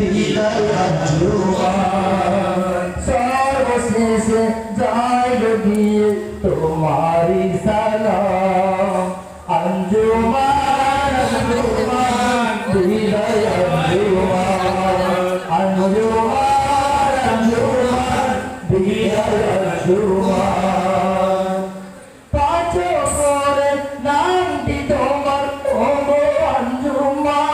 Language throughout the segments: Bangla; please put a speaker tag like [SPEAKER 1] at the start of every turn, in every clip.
[SPEAKER 1] বিদায় আঞ্জুমান সর্বশেষে যাইল দিয়ে তোমারি সালাম আঞ্জুমান আঞ্জুমান বিদায় আঞ্জুমান আঞ্জুমান আঞ্জুমান বিদায় আঞ্জুমান পাঁচ করে নামটি তোমার ওগো আঞ্জুমান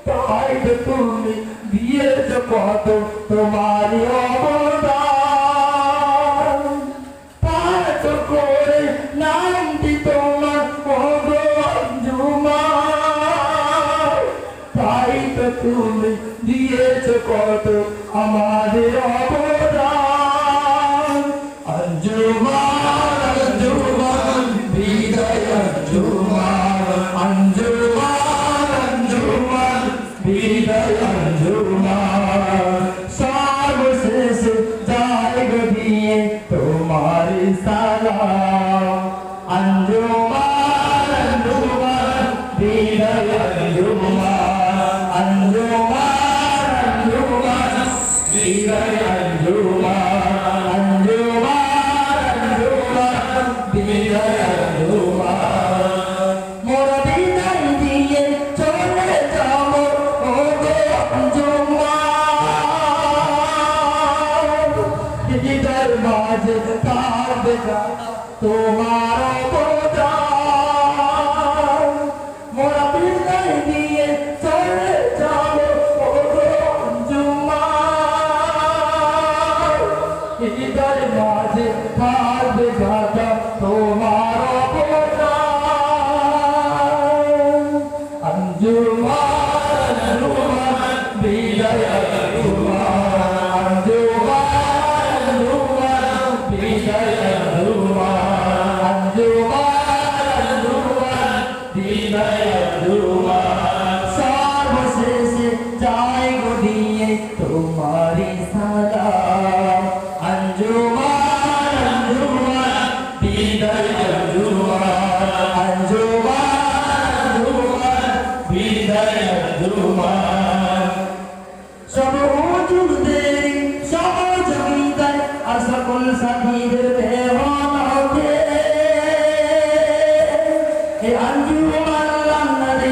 [SPEAKER 1] তাই তো তুমি দিয়েছ কত তোমারই অবদান পাঁচ করে নামটি তোমার ওগো আঞ্জুমান তাই তো তুমি দিয়েছ কত আমাদের অবদান আঞ্জুমান আঞ্জুমান বিদায় আঞ্জুমান আঞ্জুমান আঞ্জুমান বিদায় আঞ্জুমান সর্বশেষে যাইব দিয়ে তোমার সালাম আঞ্জুমান আঞ্জুমান বিদায় আঞ্জুমান আঞ্জুমান আঞ্জুমান বিদায় আঞ্জুমান আঞ্জুমান আঞ্জুমান বিদায় আঞ্জুমান মোরা বিদায় দিয়ে চলে যাব ওগো আঞ্জুমান হৃদয়ের মাঝে থাকবে তোমার অবদান মোরা বিদায় দিয়ে চলে যাব ওগো আঞ্জুমান হৃদয়ের মাঝে থাকবে তোমার অবদান আঞ্জুমান আঞ্জুমান বিদায় আঞ্জুমান আঞ্জুমান আঞ্জুমান বিদায় আঞ্জুমান আঞ্জুমান আঞ্জুমান বিদায় আঞ্জুমান সর্বশেষে যাইব দিয়ে তোমারি সালাম আঞ্জুমান আঞ্জুমান বিদায় আঞ্জুমান আঞ্জুমান আঞ্জুমান বিদায় আঞ্জুমান সব হুজুরদের সহযোগিতায় আর সকল সাথীদের মেহনতে এই আঞ্জুমান আল্লাহ নবী